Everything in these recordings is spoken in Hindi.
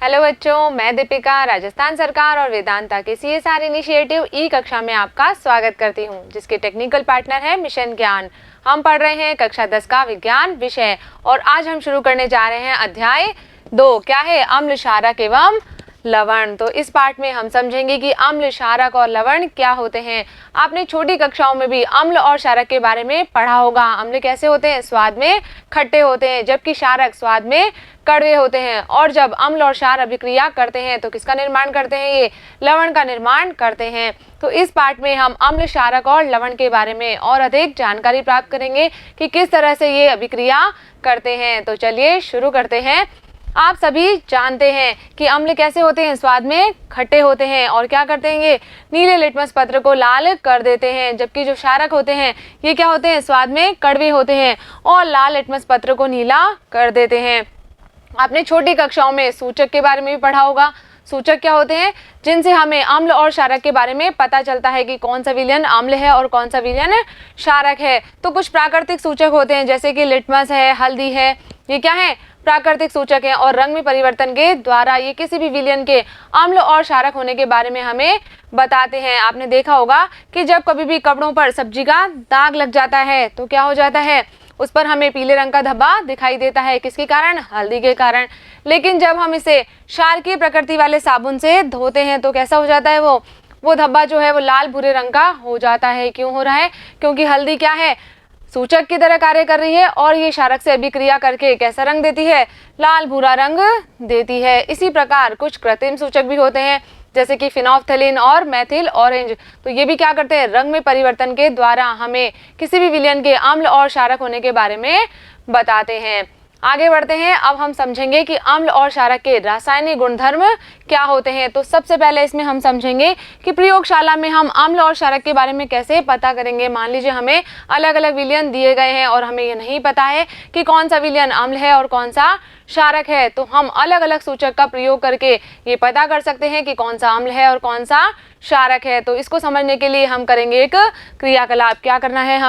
हेलो बच्चों, मैं दीपिका राजस्थान सरकार और वेदांता के CSR इनिशिएटिव ई कक्षा में आपका स्वागत करती हूं, जिसके टेक्निकल पार्टनर है मिशन ज्ञान। हम पढ़ रहे हैं कक्षा 10 का विज्ञान विषय और आज हम शुरू करने जा रहे हैं अध्याय 2। क्या है? अम्ल, क्षारक एवं लवण। तो इस पार्ट में हम समझेंगे कि अम्ल, क्षारक और लवण क्या होते हैं। आपने छोटी कक्षाओं में भी अम्ल और क्षारक के बारे में पढ़ा होगा। अम्ल कैसे होते हैं? स्वाद में खट्टे होते हैं, जबकि क्षारक स्वाद में कड़वे होते हैं। और जब अम्ल और क्षार अभिक्रिया करते हैं तो किसका निर्माण करते हैं? ये लवण का निर्माण करते हैं। तो इस पार्ट में हम अम्ल, क्षारक और लवण के बारे में और अधिक जानकारी प्राप्त करेंगे कि किस तरह से ये अभिक्रिया करते हैं। तो चलिए शुरू करते हैं। आप सभी जानते हैं कि अम्ल कैसे होते हैं? स्वाद में खट्टे होते हैं और क्या करते हैं? ये नीले लिटमस पत्र को लाल कर देते हैं। जबकि जो क्षारक होते हैं ये क्या होते हैं? स्वाद में कड़वे होते हैं और लाल लिटमस पत्र को नीला कर देते हैं। आपने छोटी कक्षाओं में सूचक के बारे में भी पढ़ा होगा। सूचक क्या होते हैं? जिनसे हमें अम्ल और क्षारक के बारे में पता चलता है कि कौन सा विलयन अम्ल है और कौन सा विलयन क्षारक है। तो कुछ प्राकृतिक सूचक होते हैं, जैसे कि लिटमस है, हल्दी है, ये क्या है? प्राकृतिक सूचक है। और रंग में परिवर्तन के द्वारा ये किसी भी विलयन के अम्ल और क्षारक होने के बारे में हमें बताते हैं। आपने देखा होगा कि जब कभी भी कपड़ों पर सब्जी का दाग लग जाता है तो क्या हो जाता है? उस पर हमें पीले रंग का धब्बा दिखाई देता है। किसके कारण? हल्दी के कारण। लेकिन जब हम इसे क्षारकीय प्रकृति वाले साबुन से धोते हैं तो कैसा हो जाता है? वो धब्बा जो है वो लाल भूरे रंग का हो जाता है। क्यों हो रहा है? क्योंकि हल्दी क्या है? सूचक की तरह कार्य कर रही है और ये क्षारक से अभिक्रिया करके कैसा रंग देती है? लाल भूरा रंग देती है। इसी प्रकार कुछ कृत्रिम सूचक भी होते हैं, जैसे कि फिनोल्फ्थेलिन और मेथिल ऑरेंज। तो ये भी क्या करते हैं? रंग में परिवर्तन के द्वारा हमें किसी भी विलयन के अम्ल और क्षारक होने के बारे में बताते हैं। आगे बढ़ते हैं। अब हम समझेंगे कि अम्ल और क्षारक के रासायनिक गुणधर्म क्या होते हैं। तो सबसे पहले इसमें हम समझेंगे कि प्रयोगशाला में हम अम्ल और क्षारक के बारे में कैसे पता करेंगे। मान लीजिए हमें अलग अलग विलयन दिए गए हैं और हमें ये नहीं पता है कि कौन सा विलयन अम्ल है और कौन सा क्षारक है, तो हम अलग अलग सूचक का प्रयोग करके ये पता कर सकते हैं कि कौन सा अम्ल है और कौन सा क्षारक है। तो इसको समझने के लिए हम करेंगे एक क्रियाकलाप। क्या करना है?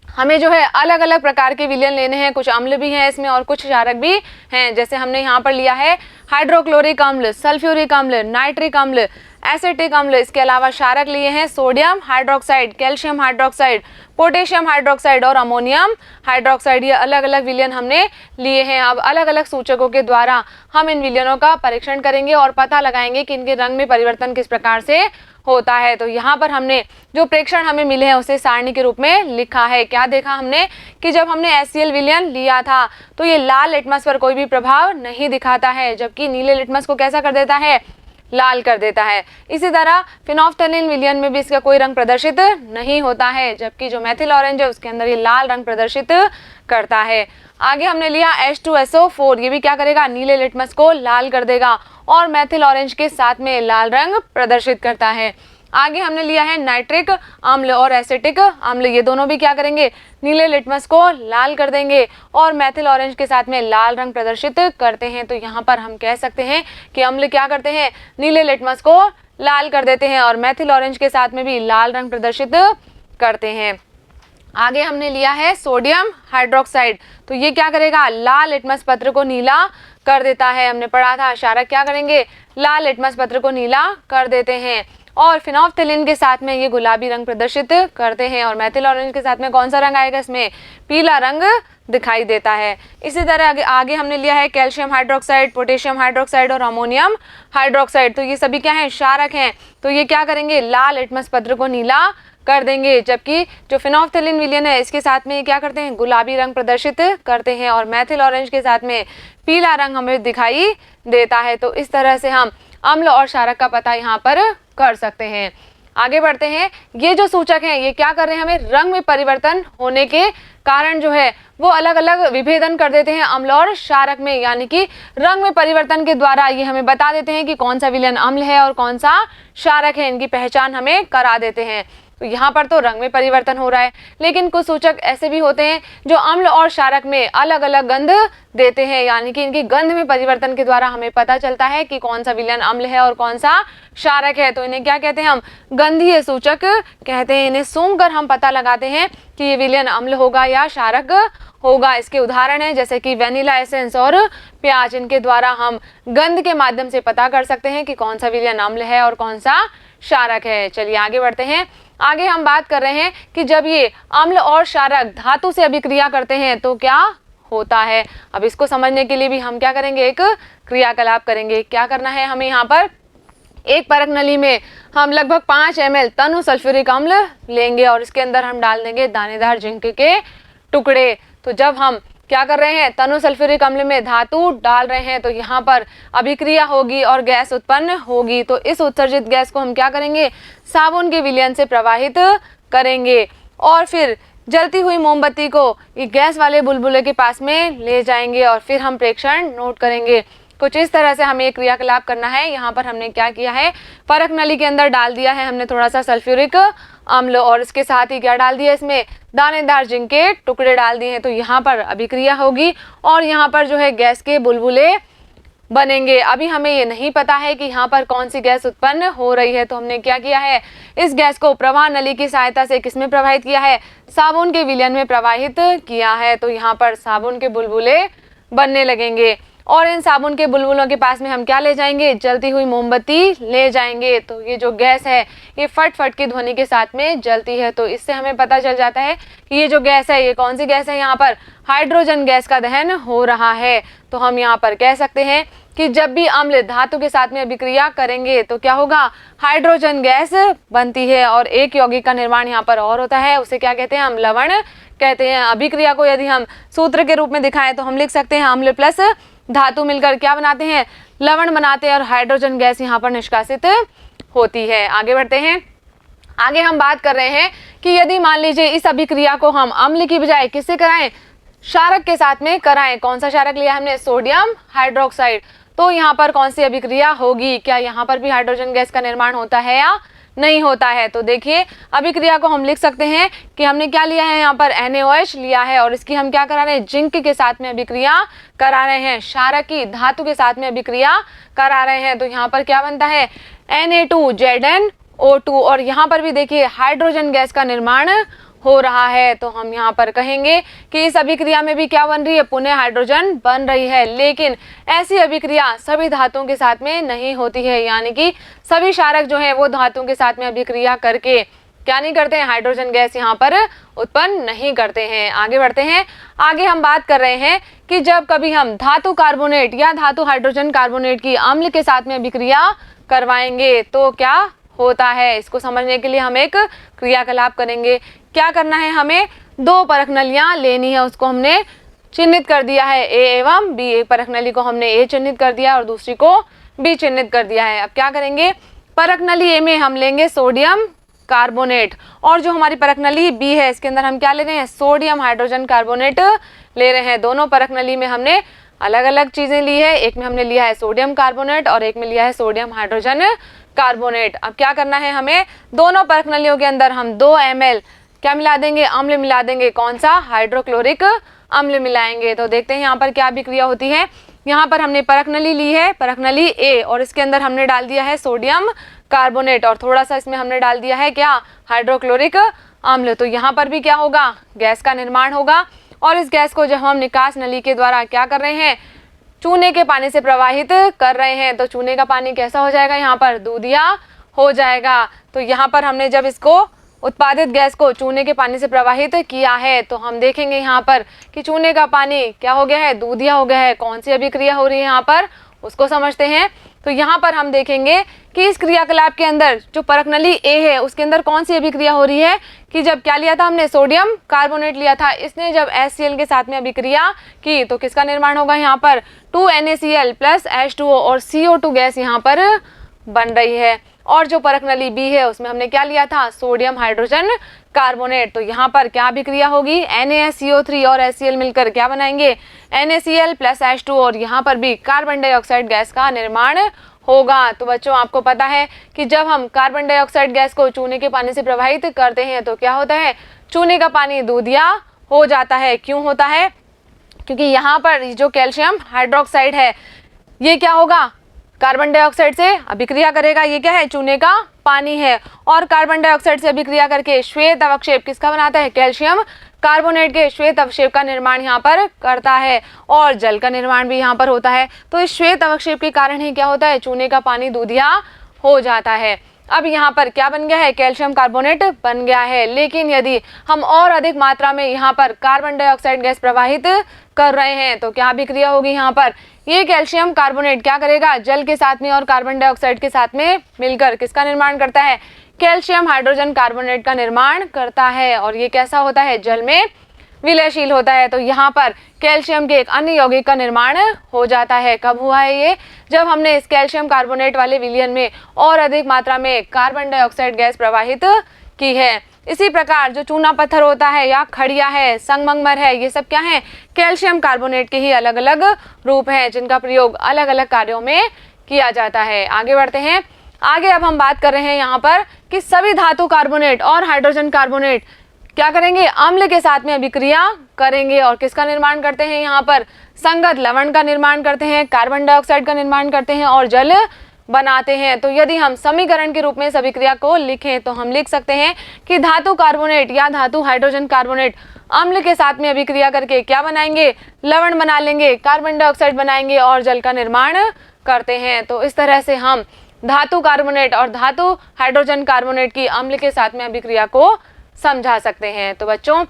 हमें जो है अलग अलग प्रकार के विलयन लेने हैं। कुछ अम्ल भी हैं इसमें और कुछ क्षारक भी हैं। जैसे हमने यहाँ पर लिया है हाइड्रोक्लोरिक अम्ल, सल्फ्यूरिक अम्ल, नाइट्रिक अम्ल, एसिटिक अम्ल। इसके अलावा क्षारक लिए हैं sodium hydroxide, calcium hydroxide, potassium hydroxide और अमोनियम हाइड्रोक्साइड। ये अलग अलग विलयन हमने लिए हैं। अब अलग अलग सूचकों के द्वारा हम इन विलयनों का परीक्षण करेंगे और पता लगाएंगे कि इनके रंग में परिवर्तन किस प्रकार से होता है। तो यहाँ पर हमने जो प्रेक्षण हमें मिले हैं उसे सारणी के रूप में लिखा है। क्या देखा हमने कि जब हमने HCl विलयन लिया था तो ये लाल लिटमस पर कोई भी प्रभाव नहीं दिखाता है, जबकि नीले लिटमस को कैसा कर देता है? लाल कर देता है। इसी तरह फिनोल्फ्थेलिन विलयन में भी इसका कोई रंग प्रदर्शित नहीं होता है, जबकि जो मेथिल ऑरेंज है उसके अंदर ये लाल रंग प्रदर्शित करता है। आगे हमने लिया H2SO4। ये भी क्या करेगा? नीले लिटमस को लाल कर देगा और मेथिल ऑरेंज के साथ में लाल रंग प्रदर्शित करता है। आगे हमने लिया है नाइट्रिक अम्ल और एसिटिक अम्ल। ये दोनों भी क्या करेंगे? नीले लिटमस को लाल कर देंगे और मेथिल ऑरेंज के साथ में लाल रंग प्रदर्शित करते हैं। तो यहाँ पर हम कह सकते हैं कि अम्ल क्या करते हैं? नीले लिटमस को लाल कर देते हैं और मेथिल ऑरेंज के साथ में भी लाल रंग प्रदर्शित करते हैं। आगे हमने लिया है सोडियम हाइड्रोक्साइड। तो ये क्या करेगा? लाल लिटमस पत्र को नीला कर देता है। हमने पढ़ा था क्षारक क्या करेंगे? लाल लिटमस पत्र को नीला कर देते हैं और फिनोल्फ्थेलिन के साथ में ये गुलाबी रंग प्रदर्शित करते हैं और मेथिल ऑरेंज के साथ में कौन सा रंग आएगा? इसमें पीला रंग दिखाई देता है। इसी तरह आगे हमने लिया है कैल्शियम हाइड्रोक्साइड, पोटेशियम हाइड्रोक्साइड और अमोनियम हाइड्रोक्साइड। तो ये सभी क्या हैं? क्षारक हैं। तो ये क्या करेंगे? लाल लिटमस पत्र को नीला कर देंगे, जबकि जो फिनोल्फ्थेलिन विलयन है इसके साथ में क्या करते हैं? गुलाबी रंग प्रदर्शित करते हैं और मेथिल ऑरेंज के साथ में पीला रंग हमें दिखाई देता है। तो इस तरह से हम अम्ल और क्षारक का पता यहाँ पर कर सकते हैं। आगे बढ़ते हैं। ये जो सूचक हैं ये क्या कर रहे हैं? हमें रंग में परिवर्तन होने के कारण जो है वो अलग अलग विभेदन कर देते हैं अम्ल और क्षारक में, यानी कि रंग में परिवर्तन के द्वारा ये हमें बता देते हैं कि कौन सा विलयन अम्ल है और कौन सा क्षारक है। इनकी पहचान हमें करा देते हैं। तो यहाँ पर तो रंग में परिवर्तन हो रहा है। लेकिन कुछ सूचक ऐसे भी होते हैं जो अम्ल और क्षारक में अलग अलग गंध देते हैं, यानी कि इनकी गंध में परिवर्तन के द्वारा हमें पता चलता है कि कौन सा विलयन अम्ल है और कौन सा क्षारक है। तो इन्हें क्या कहते हैं, हम गंधीय सूचक कहते हैं। इन्हें सूंघकर हम पता लगाते हैं कि ये विलयन अम्ल होगा या क्षारक होगा। इसके उदाहरण है जैसे कि वेनिला एसेंस और प्याज, इनके द्वारा हम गंध के माध्यम से पता कर सकते हैं कि कौन सा विलयन अम्ल है और कौन सा क्षारक है। चलिए आगे बढ़ते हैं। आगे हम बात कर रहे हैं कि जब ये अम्ल और क्षारक धातु से अभिक्रिया करते हैं तो क्या होता है। अब इसको समझने के लिए भी हम क्या करेंगे, एक क्रियाकलाप करेंगे। क्या करना है हमें, यहाँ पर एक परख नली में हम लगभग 5 ml तनु सल्फ्यूरिक अम्ल लेंगे और इसके अंदर हम डाल देंगे दानेदार जिंक के टुकड़े। तो जब हम क्या कर रहे हैं, तनु सल्फ्यूरिक अम्ल में धातु डाल रहे हैं तो यहाँ पर अभिक्रिया होगी और गैस उत्पन्न होगी। तो इस उत्सर्जित गैस को हम क्या करेंगे, साबुन के विलयन से प्रवाहित करेंगे और फिर जलती हुई मोमबत्ती को ये गैस वाले बुलबुले के पास में ले जाएंगे और फिर हम प्रेक्षण नोट करेंगे। कुछ इस तरह से हमें एक क्रियाकलाप करना है। यहाँ पर हमने क्या किया है, परख नली के अंदर डाल दिया है हमने थोड़ा सा सल्फ्यूरिक अम्ल और इसके साथ ही क्या डाल दिया, इसमें दानेदार जिंक के टुकड़े डाल दिए हैं। तो यहाँ पर अभिक्रिया होगी और यहाँ पर जो है गैस के बुलबुले बनेंगे। अभी हमें ये नहीं पता है कि यहाँ पर कौन सी गैस उत्पन्न हो रही है, तो हमने क्या किया है, इस गैस को प्रवाह नली की सहायता से किसमें प्रवाहित किया है, साबुन के विलयन में प्रवाहित किया है। तो यहाँ पर साबुन के बुलबुले बनने लगेंगे और इन साबुन के बुलबुलों के पास में हम क्या ले जाएंगे, जलती हुई मोमबत्ती ले जाएंगे। तो ये जो गैस है ये फट फट की ध्वनि के साथ में जलती है। तो इससे हमें पता चल जाता है कि ये जो गैस है ये कौन सी गैस है, यहाँ पर हाइड्रोजन गैस का दहन हो रहा है। तो हम यहाँ पर कह सकते हैं कि जब भी अम्ल धातु के साथ में अभिक्रिया करेंगे तो क्या होगा, हाइड्रोजन गैस बनती है और एक यौगिक का निर्माण यहाँ पर और होता है, उसे क्या कहते हैं, हम लवण कहते हैं। अभिक्रिया को यदि हम सूत्र के रूप में दिखाएं तो हम लिख सकते हैं अम्ल प्लस धातु मिलकर क्या बनाते हैं, लवण बनाते हैं और हाइड्रोजन गैस यहाँ पर निष्कासित होती है। आगे बढ़ते हैं। आगे हम बात कर रहे हैं कि यदि मान लीजिए इस अभिक्रिया को हम अम्ल की बजाय किससे कराएं, क्षारक के साथ में कराएं। कौन सा क्षारक लिया हमने, सोडियम हाइड्रोक्साइड। तो यहाँ पर कौन सी अभिक्रिया होगी, क्या यहाँ पर भी हाइड्रोजन गैस का निर्माण होता है या नहीं होता है। तो देखिए अभिक्रिया को हम लिख सकते हैं कि हमने क्या लिया है, यहाँ पर NaOH लिया है और इसकी हम क्या करा रहे हैं, जिंक के साथ में अभिक्रिया करा रहे हैं, क्षारक की धातु के साथ में अभिक्रिया करा रहे हैं। तो यहाँ पर क्या बनता है, Na2ZnO2 और यहाँ पर भी देखिए हाइड्रोजन गैस का निर्माण हो रहा है। तो हम यहाँ पर कहेंगे कि इस अभिक्रिया में भी क्या बन रही है, पुनः हाइड्रोजन बन रही है। लेकिन ऐसी अभिक्रिया सभी धातुओं के साथ में नहीं होती है, यानी कि सभी क्षारक जो है वो धातुओं के साथ में अभिक्रिया करके क्या नहीं करते हैं, हाइड्रोजन गैस यहाँ पर उत्पन्न नहीं करते हैं। आगे बढ़ते हैं। आगे हम बात कर रहे हैं कि जब कभी हम धातु कार्बोनेट या धातु हाइड्रोजन कार्बोनेट की अम्ल के साथ में अभिक्रिया करवाएंगे तो क्या होता है। इसको समझने के लिए हम एक क्रियाकलाप करेंगे। क्या करना है, हमें 2 परख नलियां लेनी है, उसको हमने चिन्हित कर दिया है A एवं B। एक परख नली को हमने A चिन्हित कर दिया और दूसरी को B चिन्हित कर दिया है। अब क्या करेंगे, परख नली A में हम लेंगे सोडियम कार्बोनेट और जो हमारी परख नली B है इसके अंदर हम क्या ले रहे हैं, सोडियम हाइड्रोजन कार्बोनेट ले रहे हैं। दोनों परख नली में हमने अलग अलग चीजें ली है, एक में हमने लिया है सोडियम कार्बोनेट और एक में लिया है सोडियम हाइड्रोजन कार्बोनेट। अब क्या करना है, हमें दोनों परख नलियों के अंदर हम 2 ml क्या मिला देंगे, अम्ल मिला देंगे। कौन सा, हाइड्रोक्लोरिक अम्ल मिलाएंगे। तो देखते हैं यहाँ पर क्या अभिक्रिया होती है। यहाँ पर हमने परख नली ली है, परख नली A और इसके अंदर हमने डाल दिया है सोडियम कार्बोनेट और थोड़ा सा इसमें हमने डाल दिया है क्या, हाइड्रोक्लोरिक अम्ल। तो यहाँ पर भी क्या होगा, गैस का निर्माण होगा और इस गैस को जब हम निकास नली के द्वारा क्या कर रहे हैं, चूने के पानी से प्रवाहित कर रहे हैं तो चूने का पानी कैसा हो जाएगा, यहाँ पर दूधिया हो जाएगा। तो यहाँ पर हमने जब इसको उत्पादित गैस को चूने के पानी से प्रवाहित किया है तो हम देखेंगे यहाँ पर कि चूने का पानी क्या हो गया है, दूधिया हो गया है। कौन सी अभिक्रिया हो रही है यहाँ पर, उसको समझते हैं। तो यहाँ पर हम देखेंगे कि इस क्रियाकलाप के अंदर जो परख नली A है उसके अंदर कौन सी अभिक्रिया हो रही है कि जब क्या लिया था हमने, सोडियम कार्बोनेट लिया था, इसने जब HCl के साथ में अभिक्रिया की तो किसका निर्माण होगा, यहाँ पर 2NaCl प्लस H2O और CO2 गैस यहाँ पर बन रही है। और जो परख नली B है उसमें हमने क्या लिया था, सोडियम हाइड्रोजन कार्बोनेट। तो यहाँ पर क्या अभिक्रिया होगी, NaCO3 और HCl मिलकर क्या बनाएंगे, NaCl प्लस H2 और यहाँ पर भी कार्बन डाइऑक्साइड गैस का निर्माण होगा। तो बच्चों आपको पता है कि जब हम कार्बन डाइऑक्साइड गैस को चूने के पानी से प्रवाहित करते हैं तो क्या होता है, चूने का पानी दूधिया हो जाता है। क्यों होता है? क्योंकि यहाँ पर जो कैल्शियम हाइड्रोक्साइड है ये क्या होगा, कार्बन डाइऑक्साइड से अभिक्रिया करेगा। ये क्या है, चूने का पानी है। और कार्बन डाइऑक्साइड से अभिक्रिया करके श्वेत अवक्षेप किसका बनाता है, कैल्शियम कार्बोनेट के श्वेत अवक्षेप का निर्माण यहाँ पर करता है। और जल का निर्माण भी यहाँ पर होता है। तो इस श्वेत अवक्षेप के कारण ही क्या होता है, चूने का पानी दूधिया हो जाता है। अब यहाँ पर क्या बन गया है, कैल्शियम कार्बोनेट बन गया है। लेकिन यदि हम और अधिक मात्रा में यहाँ पर कार्बन डाइऑक्साइड गैस प्रवाहित कर रहे हैं तो क्या अभिक्रिया होगी, यहाँ पर ये कैल्शियम कार्बोनेट क्या करेगा, जल के साथ में और कार्बन डाइऑक्साइड के साथ में मिलकर किसका निर्माण करता है, कैल्शियम हाइड्रोजन कार्बोनेट का निर्माण करता है। और ये कैसा होता है, जल में विलयशील होता है। तो यहाँ पर कैल्शियम के एक अन्य यौगिक का निर्माण हो जाता है। कब हुआ है ये, जब हमने इस कैल्शियम कार्बोनेट वाले विलयन में और अधिक मात्रा में कार्बन डाइऑक्साइड गैस प्रवाहित की है। इसी प्रकार जो चूना पत्थर होता है या खड़िया है, संगमरमर है, ये सब क्या है, कैल्शियम कार्बोनेट के ही अलग अलग रूप हैं जिनका प्रयोग अलग अलग कार्यों में किया जाता है। आगे बढ़ते हैं। आगे अब हम बात कर रहे हैं यहाँ पर कि सभी धातु कार्बोनेट और हाइड्रोजन कार्बोनेट क्या करेंगे, अम्ल के साथ में अभिक्रिया करेंगे और किसका निर्माण करते हैं, यहाँ पर संगत लवण का निर्माण करते हैं, कार्बन डाइऑक्साइड का निर्माण करते हैं और जल बनाते हैं। तो यदि हम समीकरण के रूप में इस अभिक्रिया को लिखें तो हम लिख सकते हैं कि धातु कार्बोनेट या धातु हाइड्रोजन कार्बोनेट अम्ल के साथ में अभिक्रिया करके क्या बनाएंगे, लवण बना लेंगे, कार्बन डाइऑक्साइड बनाएंगे और जल का निर्माण करते हैं। तो इस तरह से हम धातु कार्बोनेट और धातु हाइड्रोजन कार्बोनेट की अम्ल के साथ में अभिक्रिया को समझा सकते हैं। तो बच्चों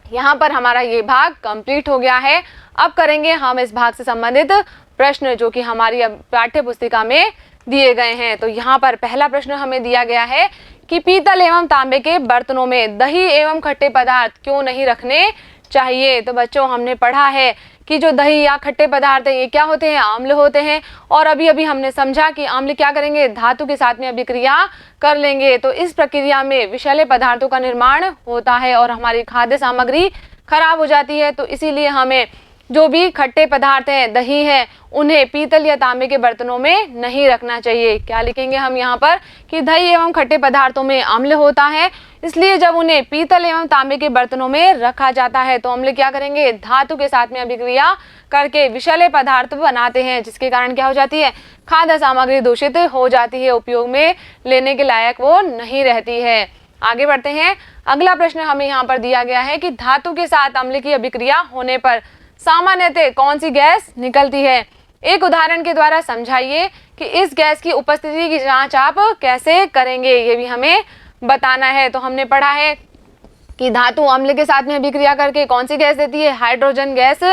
यहाँ पर हमारा ये भाग कंप्लीट हो गया है। अब करेंगे हम इस भाग से संबंधित प्रश्न जो कि हमारी पाठ्य पुस्तिका में दिए गए हैं। तो यहाँ पर पहला प्रश्न हमें दिया गया है कि पीतल एवं तांबे के बर्तनों में दही एवं खट्टे पदार्थ क्यों नहीं रखने चाहिए। तो बच्चों हमने पढ़ा है कि जो दही या खट्टे पदार्थ है ये क्या होते हैं, अम्ल होते हैं। और अभी अभी हमने समझा कि अम्ल क्या करेंगे, धातु के साथ में अभिक्रिया कर लेंगे। तो इस प्रक्रिया में विषैले पदार्थों का निर्माण होता है और हमारी खाद्य सामग्री खराब हो जाती है। तो इसीलिए हमें जो भी खट्टे पदार्थ हैं, दही है, उन्हें पीतल या तांबे के बर्तनों में नहीं रखना चाहिए। क्या लिखेंगे हम यहाँ पर कि दही एवं खट्टे पदार्थों में अम्ल होता है, इसलिए जब उन्हें पीतल एवं तांबे के बर्तनों में रखा जाता है तो अम्ल क्या करेंगे, धातु के साथ में अभिक्रिया करके विषैले पदार्थ बनाते हैं, जिसके कारण क्या हो जाती है, खाद्य सामग्री दूषित हो जाती है, उपयोग में लेने के लायक वो नहीं रहती है। आगे बढ़ते हैं। अगला प्रश्न हमें यहाँ पर दिया गया है कि धातु के साथ अम्ल की अभिक्रिया होने पर सामान्यतः कौन सी गैस निकलती है। एक उदाहरण के द्वारा समझाइए कि इस गैस की उपस्थिति की जांच आप कैसे करेंगे, ये भी हमें बताना है। तो हमने पढ़ा है कि धातु अम्ल के साथ में अभिक्रिया करके कौन सी गैस देती है, हाइड्रोजन गैस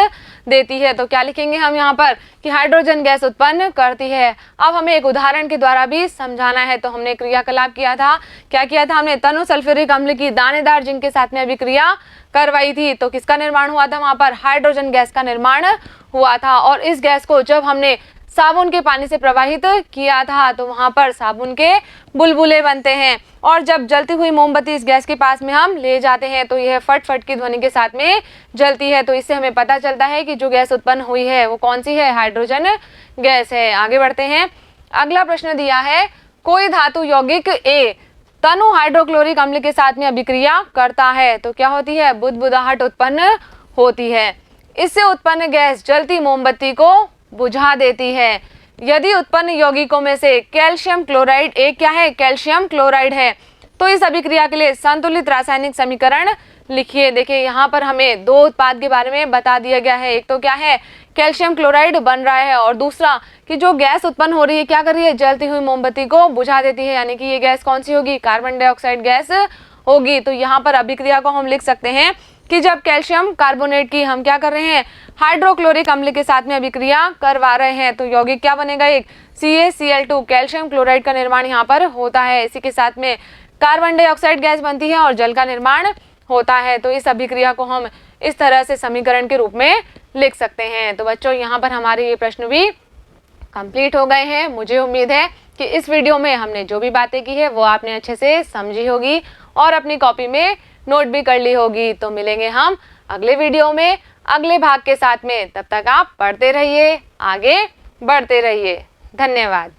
देती है। तो क्या लिखेंगे हम यहाँ पर कि हाइड्रोजन गैस उत्पन्न करती है। अब हमें एक उदाहरण के द्वारा भी समझाना है। तो हमने क्रियाकलाप किया था, क्या किया था हमने, तनु सल्फ्यूरिक अम्ल की दानेदार जिंक के साथ में अभिक्रिया करवाई थी। तो किसका निर्माण हुआ था, वहां पर हाइड्रोजन गैस का निर्माण हुआ था। और इस गैस को जब हमने साबुन के पानी से प्रवाहित किया था तो वहां पर साबुन के बुलबुले बनते हैं। और जब जलती हुई मोमबत्ती इस गैस के पास में हम ले जाते हैं तो यह फट फट की ध्वनि के साथ में जलती है। तो इससे हमें पता चलता है कि जो गैस उत्पन्न हुई है वो कौन सी है, हाइड्रोजन गैस है। आगे बढ़ते हैं। अगला प्रश्न दिया है, कोई धातु यौगिक ए तनु हाइड्रोक्लोरिक अम्ल के साथ में अभिक्रिया करता है तो क्या होती है, बुदबुदाहट उत्पन्न होती है। इससे उत्पन्न गैस जलती मोमबत्ती को बुझा देती है। यदि उत्पन्न यौगिकों में से कैल्शियम क्लोराइड एक क्या है, कैल्शियम क्लोराइड है, तो इस अभिक्रिया के लिए संतुलित रासायनिक समीकरण लिखिए। देखिए यहाँ पर हमें दो उत्पाद के बारे में बता दिया गया है। एक तो क्या है, कैल्शियम क्लोराइड बन रहा है, और दूसरा कि जो गैस उत्पन्न हो रही है क्या कर रही है, जलती हुई मोमबत्ती को बुझा देती है। यानी कि ये गैस कौन सी होगी, कार्बन डाइऑक्साइड गैस होगी। तो यहाँ पर अभिक्रिया को हम लिख सकते हैं कि जब कैल्शियम कार्बोनेट की हम क्या कर रहे हैं, हाइड्रोक्लोरिक अम्ल के साथ में अभिक्रिया करवा रहे हैं तो यौगिक क्या बनेगा, एक CaCl2 कैल्शियम क्लोराइड का निर्माण यहाँ पर होता है। इसी के साथ में कार्बन डाइऑक्साइड गैस बनती है और जल का निर्माण होता है। तो इस अभिक्रिया को हम इस तरह से समीकरण के रूप में लिख सकते हैं। तो बच्चों यहाँ पर हमारे ये प्रश्न भी कंप्लीट हो गए हैं। मुझे उम्मीद है कि इस वीडियो में हमने जो भी बातें की है वो आपने अच्छे से समझी होगी और अपनी कॉपी में नोट भी कर ली होगी। तो मिलेंगे हम अगले वीडियो में अगले भाग के साथ में। तब तक आप पढ़ते रहिए, आगे बढ़ते रहिए। धन्यवाद।